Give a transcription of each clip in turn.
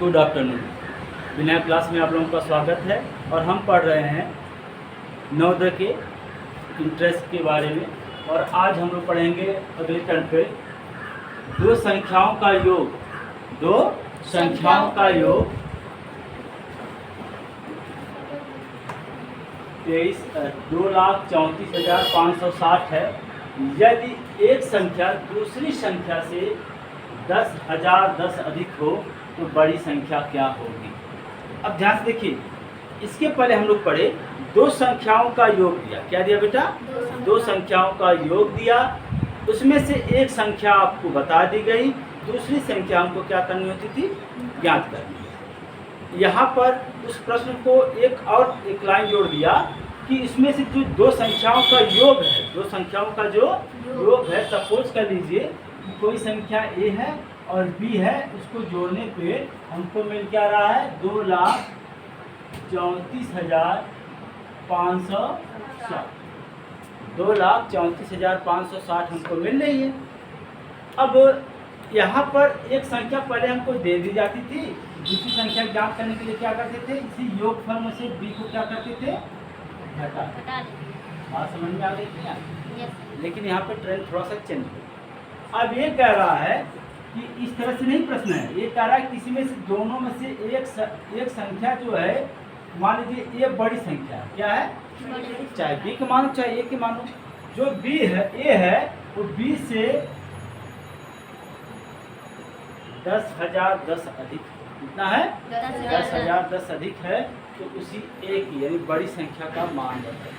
Good afternoon. विनय class में आप लोगों का स्वागत है और हम पढ़ रहे हैं नवोदय के इंटरेस्ट के बारे में। और आज हम लोग पढ़ेंगे अगले टर्न पे दो संख्याओं का योग। दो संख्याओं का योग 2,34,560 है। यदि एक संख्या दूसरी संख्या से 10,010 अधिक हो तो बड़ी संख्या क्या होगी। अब ध्यान से देखिए, इसके पहले हम लोग पढ़े दो संख्याओं का योग दिया। क्या दिया बेटा? दो संख्याओं का योग दिया। उसमें से एक संख्या आपको बता दी गई, दूसरी संख्या हमको क्या करनी होती थी? ज्ञात करनी। यहाँ पर उस प्रश्न को एक लाइन जोड़ दिया कि इसमें से जो दो संख्याओं का योग है, दो संख्याओं का जो योग है, सपोज कर लीजिए कि कोई संख्या ए है और बी है, उसको जोड़ने पे हमको मिल क्या रहा है? 2,34,560। 2,34,560 हमको मिल रही है। अब यहाँ पर एक संख्या पहले हमको दे दी जाती थी, दूसरी संख्या ज्ञात करने के लिए क्या करते थे? इसी योगफल में से बी को क्या करते थे? घटा। बात समझ में आ गई थी ना? लेकिन यहाँ पे ट्रेंड थोड़ा सा चेंज हो। अब ये कह रहा है कि इस तरह से नहीं प्रश्न है, ये कह रहा है किसी में से दोनों में से एक संख्या जो है, मान लीजिए ये बड़ी संख्या है। क्या है? चाहे बी के मानो चाहे ए के मानो। जो बी है, ए है, वो बी से 10,010 अधिक। कितना है? 10,010 अधिक है, तो उसी ए की यानी बड़ी संख्या का मान बताइए।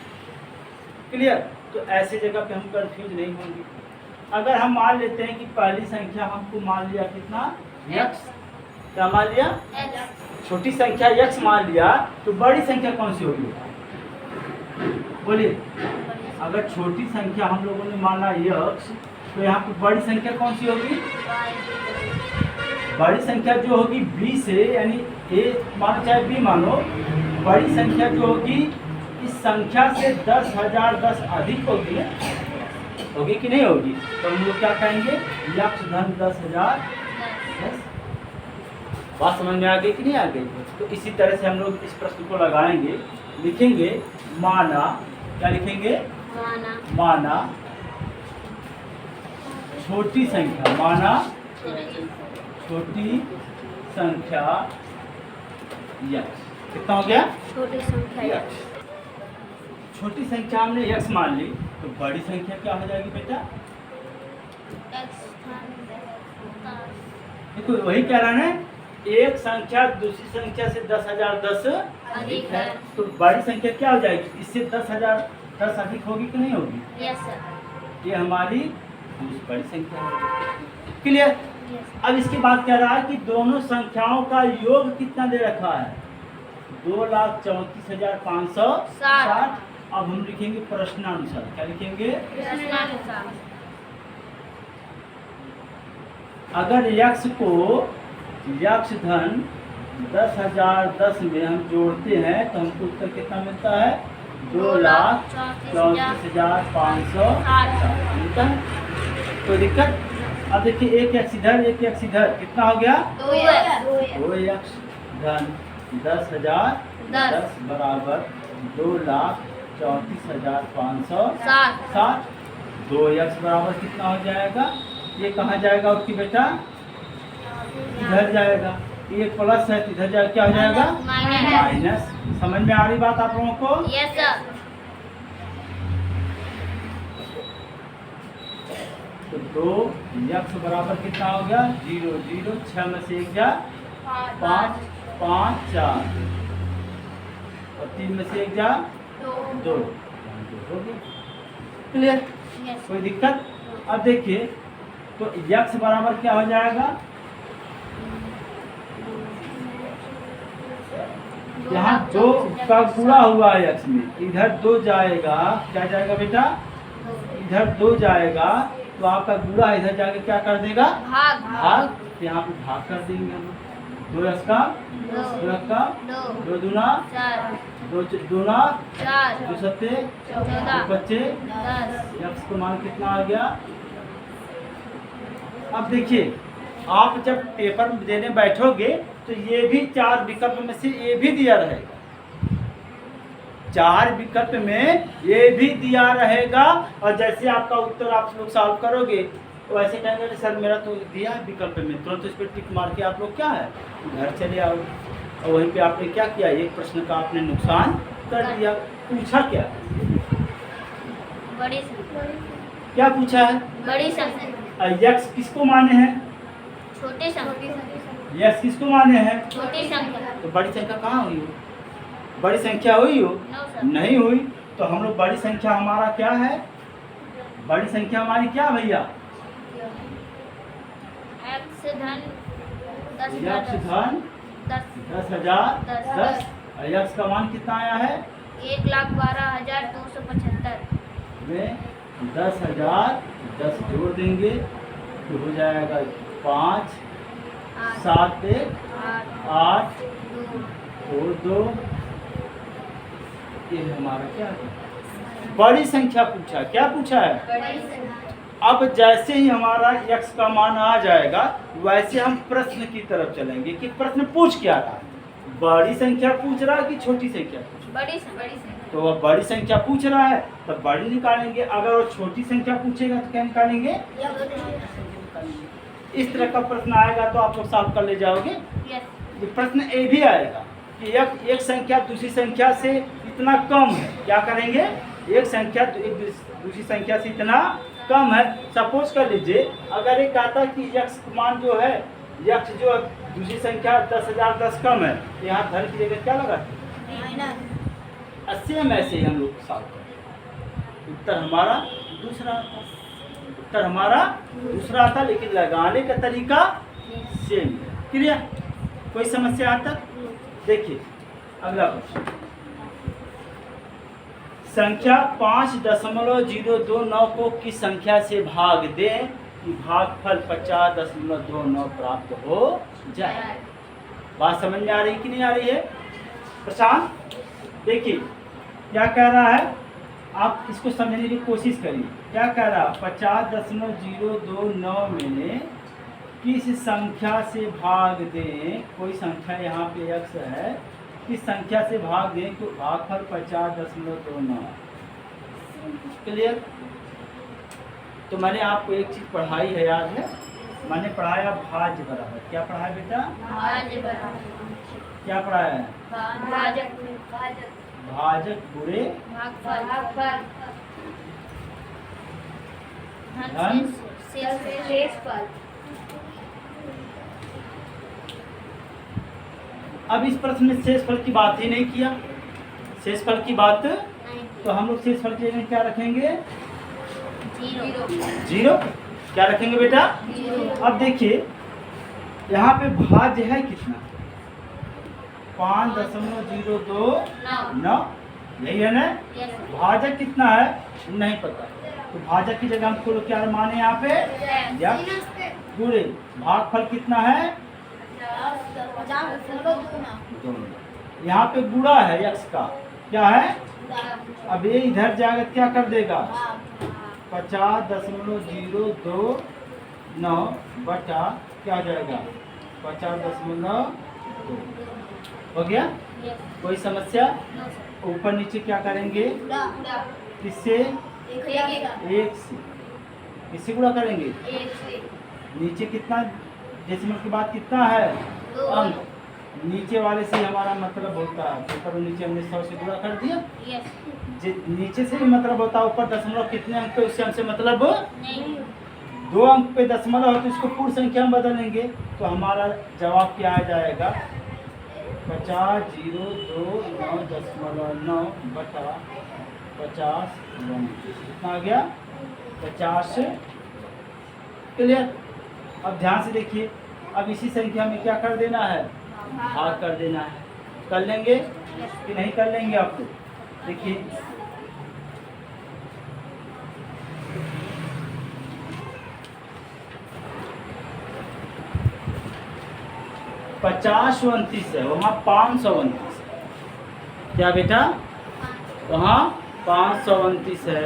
क्लियर? तो ऐसे जगह पे हम कंफ्यूज नहीं होंगे। अगर हम मान लेते हैं कि पहली संख्या हमको मान लिया कितना? x। क्या मान लिया? छोटी संख्या x मान लिया, तो बड़ी संख्या कौन सी होगी? बोलिए। अगर छोटी संख्या हम लोगों ने माना x, तो यहाँ पे बड़ी संख्या कौन सी होगी? बड़ी संख्या जो होगी b से, यानी a मानो चाहे b मानो, बड़ी संख्या जो होगी इस संख्या से 10,010 अधिक होगी कि नहीं होगी? तो हम लोग क्या कहेंगे? यक्ष धन 10,010। बात समझ में आ गई कि नहीं आ गई? तो इसी तरह से हम लोग इस प्रश्न को लगाएंगे, लिखेंगे माना। क्या लिखेंगे? माना छोटी संख्या। माना छोटी संख्या यक्ष। कितना हो गया? छोटी संख्या यक्ष। छोटी संख्या हमने यक्ष मान ली, तो बड़ी संख्या क्या हो जाएगी बेटा? देखो वही कह रहा है, एक संख्या दूसरी संख्या से 10,010 अधिक है, तो बड़ी संख्या क्या हो जाएगी? इससे 10,010 अधिक होगी कि नहीं होगी? Yes sir. ये हमारी बड़ी संख्या होगी। क्लियर? अब इसके बाद कह रहा है कि दोनों संख्याओं का योग कितना दे रखा है? 2,34,560। अब हम लिखेंगे प्रश्नानुसार। क्या लिखेंगे? प्रश्नानुसार। अगर यक्ष को यक्ष धन 10,010 में हम जोड़ते हैं तो हमको उत्तर कितना मिलता है? 2,34,560 मिलता है। कोई दिक्कत? अब देखिए एक यक्ष इधर, एक यक्ष इधर, कितना हो गया? 2 यक्ष धन 10,010 बराबर 2,34,560। 2 यक्ष बराबर कितना हो जाएगा? ये कहाँ जाएगा उसकी बेटा? इधर जाएगा। ये प्लस है, इधर जाएगा, क्या हो जाएगा? माइनस। समझ में आ रही बात आप लोगों को? Yes sir. तो 2 यक्ष बराबर कितना हो गया? 0 0, 6 में से 1 जा 5 5 4 और 3 में से 1 जा 2। क्लियर? कोई दिक्कत? अब देखिए, तो यक्ष बराबर क्या हो जाएगा? यहाँ 2 का गुणा हुआ है यक्ष में, इधर 2 जाएगा। क्या जाएगा बेटा? इधर 2 जाएगा, तो आपका गुणा इधर जाके क्या कर देगा? भाग। तो यहाँ पे भाग कर देंगे हम। 2 यक्ष का 2 दूना 2 दूना 4, 2 सत्ते 14, 2 बच्चे 10। यक्ष का मान कितना आ गया? अब देखिए, आप जब पेपर देने बैठोगे तो ये भी 4 विकल्प में से ये भी दिया रहेगा। 4 विकल्प में ये भी दिया रहेगा। और जैसे आपका उत्तर आप लोग सॉल्व करोगे तो ऐसे कहेंगे सर मेरा तो दिया है विकल्प में, तुरंत इस पर टिक मार के आप लोग क्या है घर चले आओ। और वहीं पे आपने क्या किया, एक प्रश्न का आपने नुकसान कर दिया। पूछा क्या, बड़ी संख्या। क्या पूछा है? बड़ी संख्या। यक्स किसको माने हैं? छोटी संख्या। यक्स किसको माने हैं? छोटी संख्या। तो बड़ी संख्या कहाँ हुई हो? बड़ी संख्या हुई हो? No sir. नहीं हुई। तो हम लोग बड़ी संख्या हमारा क्या है? बड़ी संख्या हमारी क्या भैया? एक्स धन 10 यक्स धन 10,000 10। और यक्स का मान कितना आया है? 1,12,275। में 10,000 10 जोड़ देंगे तो हो जाएगा 5 7 8 और 2। ये हमारा क्या है? बड़ी संख्या पूछा। क्या पूछा है? बड़ी संख्या। अब जैसे ही हमारा x का मान आ जाएगा वैसे हम प्रश्न की तरफ चलेंगे कि प्रश्न पूछ क्या रहा है, बड़ी संख्या पूछ रहा है कि छोटी संख्या पूछ रहा है। बड़ी संख्या। तो अब बड़ी संख्या पूछ रहा है तब बड़ी निकालेंगे, अगर वो छोटी संख्या पूछेगा तो क्या निकालेंगे? इस तरह का प्रश्न आएगा तो आप लोग सॉल्व कर ले जाओगे। ये प्रश्न ए भी आएगा कि एक संख्या दूसरी संख्या से इतना कम है, क्या करेंगे? एक संख्या दूसरी संख्या से इतना कम है। सपोज कर लीजिए अगर ये कहता कि यक्स मान जो है, यक्स जो दूसरी संख्या 10,010 कम है, तो यहाँ धन की जगह क्या लगा? सेम ऐसे ही हम लोग सॉल्व करें। उत्तर हमारा दूसरा आता, उत्तर हमारा दूसरा आता, लेकिन लगाने का तरीका सेम है। क्लियर? कोई समस्या आता? देखिए अगला प्रश्न, संख्या 5.029 को किस संख्या से भाग दें कि भागफल 50.29 प्राप्त हो जाए? बात समझ में आ रही कि नहीं आ रही है? प्रशांत देखिए क्या कह रहा है, आप इसको समझने की कोशिश करिए। क्या कह रहा है? 50.029 में किस संख्या से भाग दें, कोई संख्या यहाँ पे x है, किस संख्या से भाग दें तो भागफल 50.29। क्लियर? तो मैंने आपको एक चीज पढ़ाई है, याद है? मैंने पढ़ाया भाज्य बराबर। क्या पढ़ाया बेटा? भाज्य बराबर। क्या पढ़ाया है? भाजक बुरे भागफल धन शेषफल। अब इस प्रश्न में शेषफल की बात ही नहीं किया। शेषफल की बात तो हम लोग शेषफल के लिए क्या रखेंगे? जीरो। क्या रखेंगे बेटा? अब देखिए यहाँ पे भाज्य है कितना? 5.029, यही है ना? भाजक कितना है नहीं पता, तो भाजक की जगह हमको क्या माने यहाँ पे? यक्स गुणे भागफल कितना है? यहाँ पे गुणा है यक्स का, क्या है? अब ये इधर जाकर क्या कर देगा? 50.029 बटा क्या हो जाएगा? 50.2 हो गया। कोई समस्या? ऊपर नीचे क्या करेंगे? किससे? एक से। किससे गुणा करेंगे? नीचे कितना डेसिमल के बाद कितना है? अंक। नीचे वाले से हमारा मतलब होता है, ऊपर नीचे हमने 100 से गुणा कर दिया। नीचे से भी मतलब होता है, ऊपर दशमलव कितने अंक पे उससे हमसे मतलब नहीं। 2 अंक पे दशमलव है तो इसको पूर्ण संख्या में बदलेंगे तो हमारा जवाब क्या आ जाएगा? 50.029 बटा 50 कितना आ गया? 50। क्लियर? अब ध्यान से देखिए, अब इसी संख्या में क्या कर देना है? भाग कर देना है। कर लेंगे कि नहीं कर लेंगे आप लोग? देखिए पचास 29 है, वहाँ 529 है। क्या बेटा? वहाँ 529 है,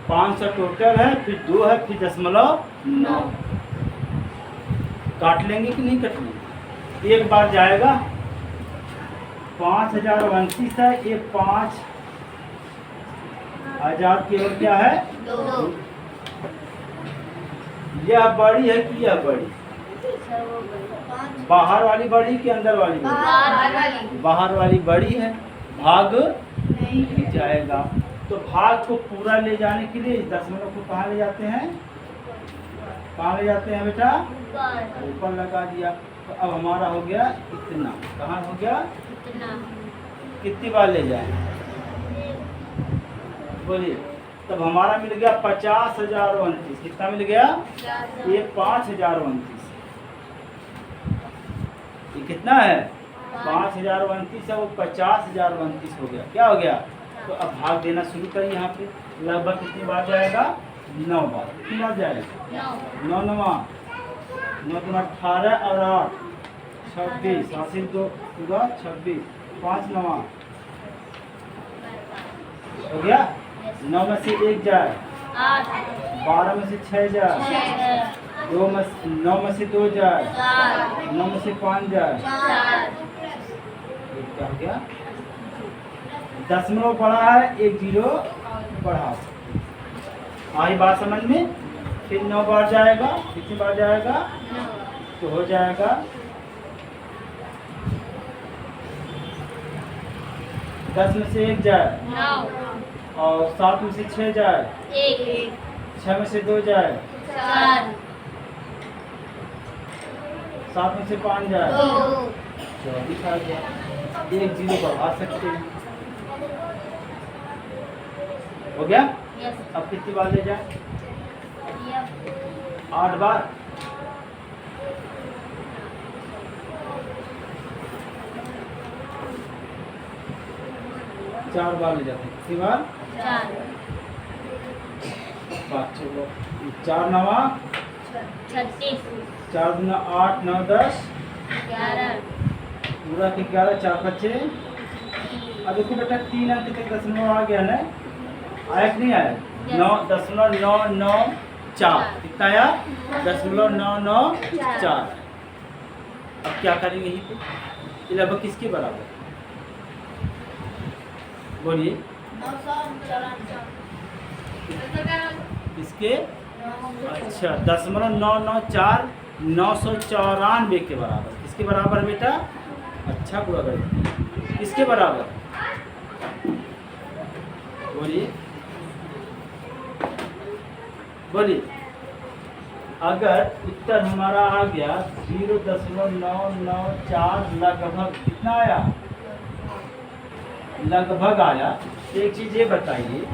500 टोटल है, फिर 2 है, फिर 0.9। काट लेंगे कि नहीं कट लेंगे? एक बार जाएगा 5029 है, ये 5000 की और क्या है 2 यह बड़ी है कि यह बड़ी, बाहर वाली बड़ी कि अंदर वाली बड़ी, बाहर वाली बड़ी है, भाग नहीं जाएगा। तो भाग को पूरा ले जाने के लिए इस दशमलव को कहाँ ले जाते हैं, कहाँ ले जाते हैं बेटा, ऊपर लगा दिया। तो अब हमारा हो गया इतना, कहाँ हो गया, कितनी बार ले जाए बोलिए। तब हमारा मिल गया 50,029, कितना मिल गया, ये 5029, ये कितना है 5029 है, वो 50,029 हो गया, क्या हो गया। तो अब भाग देना शुरू करिए। यहाँ पे लगभग कितनी बार जाएगा, 9 बार, कितनी बार जाएगा, 9 9 18 और 8 26, हासिल तो पूरा 26, 5 9 हो गया। 9 में से 1 जाए, 12 में से 6 जाए, 9 में से 2 जाए, 9 में से 5 जाए, क्या हो गया, दशमलव बढ़ा है, 1 0 बढ़ा। आई बात समझ में। फिर 9 बार जाएगा, कितनी बार जाएगा, तो हो जाएगा 10 में से 1 जाए, और 7 में से 6 जाए, 6 में से 2 जाए, 7 में से 5 जाए, 24 आ गया। 1 0 बढ़ा सकते हैं, हो गया। अब कितनी बार ले जाए, 8 बार, 4 बार ले जाते हैं, कितनी बार, 4 9 4 9 8 9 10 पूरा के 11, 4 बच्चे। अब देखो बेटा 3 अंक तक दशमलव आ गया ना, आया कि नहीं आया, 9.994, कितना आया, 9.994। अब क्या करेंगे, यही पे ये लगभग किसके बराबर, बोलिए, किसके, अच्छा 0.994 994 के बराबर, किसके बराबर बेटा, अच्छा पूरा करें, किसके बराबर, बोलिए बोलिए। अगर उत्तर हमारा आ गया 0.994 लगभग, कितना आया, लगभग आया। एक चीज ये बताइए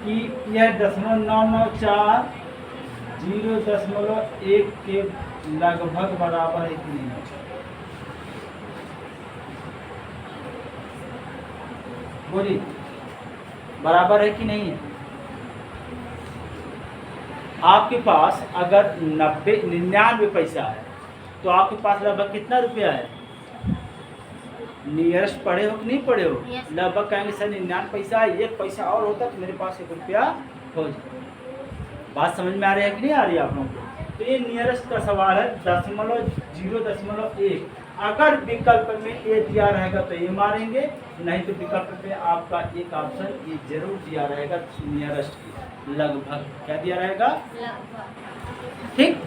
कि यह 0.994 0.1 के लगभग बराबर है कि नहीं, बोलिए, बराबर है कि नहीं है। आपके पास अगर 99 पैसा है तो आपके पास लगभग कितना रुपया है, नियरेस्ट पढ़े हो कि नहीं पढ़े हो, Yes. लगभग कहेंगे सर 99 पैसा है, 1 पैसा और होता तो मेरे पास 1 रुपया हो जाए। बात समझ में आ रही है कि नहीं आ रही है आप लोगों को। तो ये नियरेस्ट का सवाल है, 0.1। अगर विकल्प में ए दिया रहेगा तो ये मारेंगे, नहीं तो विकल्प में आपका एक ऑप्शन ये जरूर दिया रहेगा, नियरेस्ट लगभग क्या दिया रहेगा, ठीक।